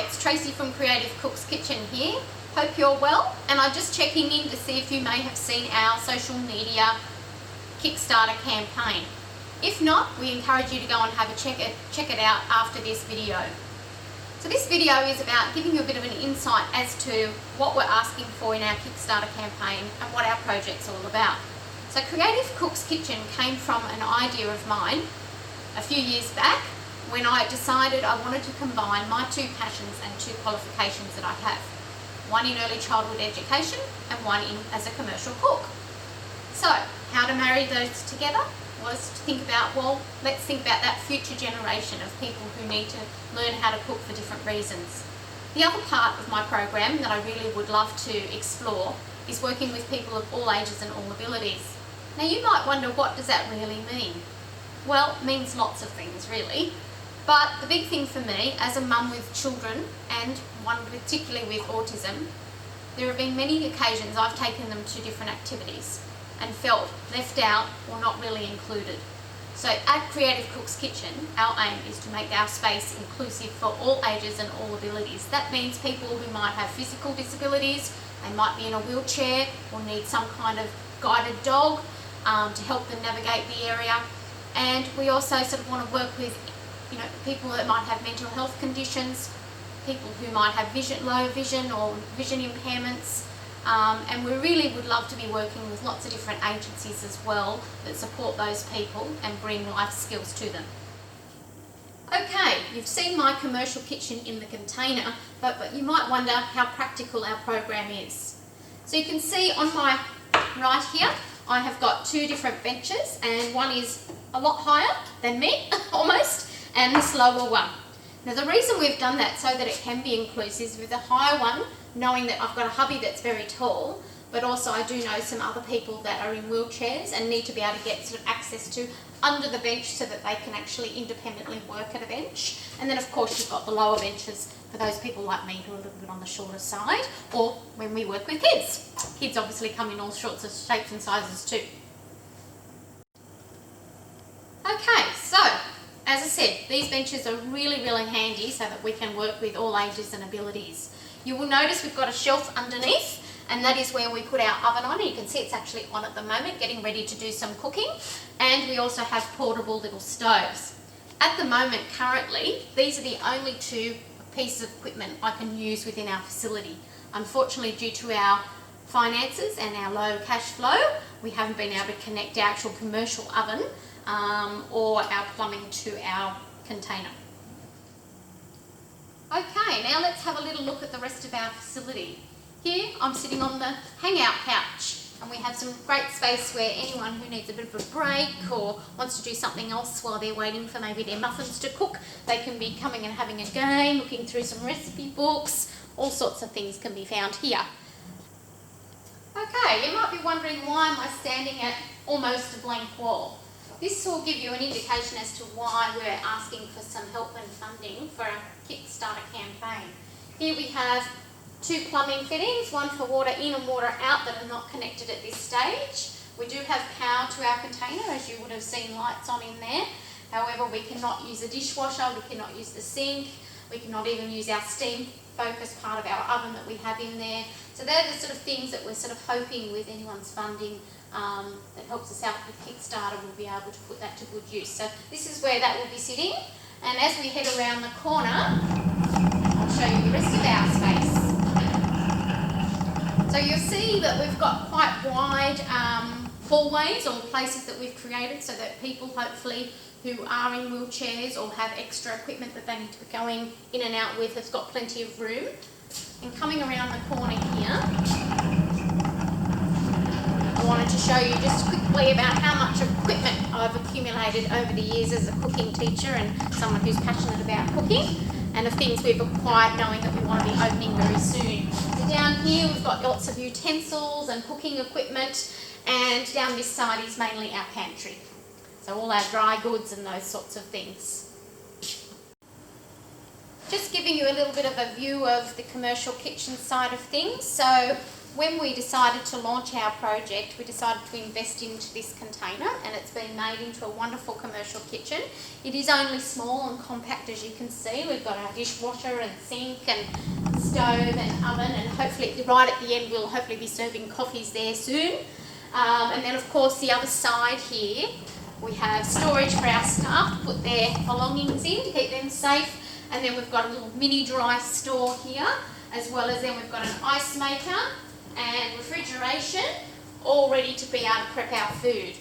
it's Tracy from Creative Cooks Kitchen here. Hope you're well, and I'm just checking in to see if you may have seen our social media Kickstarter campaign. If not, we encourage you to go and have a check it out after this video. So this video is about giving you a bit of an insight as to what we're asking for in our Kickstarter campaign and what our project's all about. So Creative Cooks Kitchen came from an idea of mine a few years back when I decided I wanted to combine my two passions and two qualifications that I have. One in early childhood education and one in as a commercial cook. So how to marry those together was to think about, well, let's think about that future generation of people who need to learn how to cook for different reasons. The other part of my program that I really would love to explore is working with people of all ages and all abilities. Now you might wonder, what does that really mean? Well, it means lots of things really. But the big thing for me, as a mum with children, and one particularly with autism, there have been many occasions I've taken them to different activities and felt left out or not really included. So at Creative Cooks Kitchen, our aim is to make our space inclusive for all ages and all abilities. That means people who might have physical disabilities, they might be in a wheelchair or need some kind of guided dog to help them navigate the area. And we also sort of want to work with people that might have mental health conditions, people who might have low vision or vision impairments, and we really would love to be working with lots of different agencies as well that support those people and bring life skills to them. Okay, you've seen my commercial kitchen in the container, but you might wonder how practical our program is. So you can see on my right here, I have got two different benches, and one is a lot higher than me, almost, and this lower one. Now the reason we've done that so that it can be inclusive is with the higher one, knowing that I've got a hubby that's very tall, but also I do know some other people that are in wheelchairs and need to be able to get sort of access to under the bench so that they can actually independently work at a bench. And then of course you've got the lower benches for those people like me who are a little bit on the shorter side, or when we work with kids. Kids obviously come in all sorts of shapes and sizes too. Okay, so as I said, these benches are really handy so that we can work with all ages and abilities. You will notice we've got a shelf underneath, and that is where we put our oven on. You can see it's actually on at the moment, getting ready to do some cooking. And we also have portable little stoves. At the moment, currently, these are the only two pieces of equipment I can use within our facility. Unfortunately, due to our finances and our low cash flow, we haven't been able to connect our actual commercial oven or our plumbing to our container. Okay, now let's have a little look at the rest of our facility. Here I'm sitting on the hangout couch, and we have some great space where anyone who needs a bit of a break or wants to do something else while they're waiting for maybe their muffins to cook, they can be coming and having a game, looking through some recipe books, all sorts of things can be found here. Okay, you might be wondering, why am I standing at almost a blank wall? This will give you an indication as to why we're asking for some help and funding for a Kickstarter campaign. Here we have two plumbing fittings, one for water in and water out, that are not connected at this stage. We do have power to our container, as you would have seen lights on in there. However, we cannot use the dishwasher, we cannot use the sink, we cannot even use our steam focus part of our oven that we have in there. So they're the sort of things that we're sort of hoping with anyone's funding that helps us out with Kickstarter, we'll be able to put that to good use. So this is where that will be sitting, and as we head around the corner, I'll show you the rest of our space. So you'll see that we've got quite wide hallways or places that we've created so that people hopefully who are in wheelchairs or have extra equipment that they need to be going in and out with has got plenty of room. And coming around the corner here, I wanted to show you just quickly about how much equipment I've accumulated over the years as a cooking teacher and someone who's passionate about cooking, and the things we've acquired knowing that we want to be opening very soon. So down here we've got lots of utensils and cooking equipment, and down this side is mainly our pantry. So all our dry goods and those sorts of things. Just giving you a little bit of a view of the commercial kitchen side of things. So when we decided to launch our project, we decided to invest into this container, and it's been made into a wonderful commercial kitchen. It is only small and compact, as you can see. We've got our dishwasher and sink and stove and oven, and hopefully right at the end we'll hopefully be serving coffees there soon. And then of course the other side here, we have storage for our staff to put their belongings in to keep them safe. And then we've got a little mini dry store here, as well as then we've got an ice maker and refrigeration, all ready to be able to prep our food.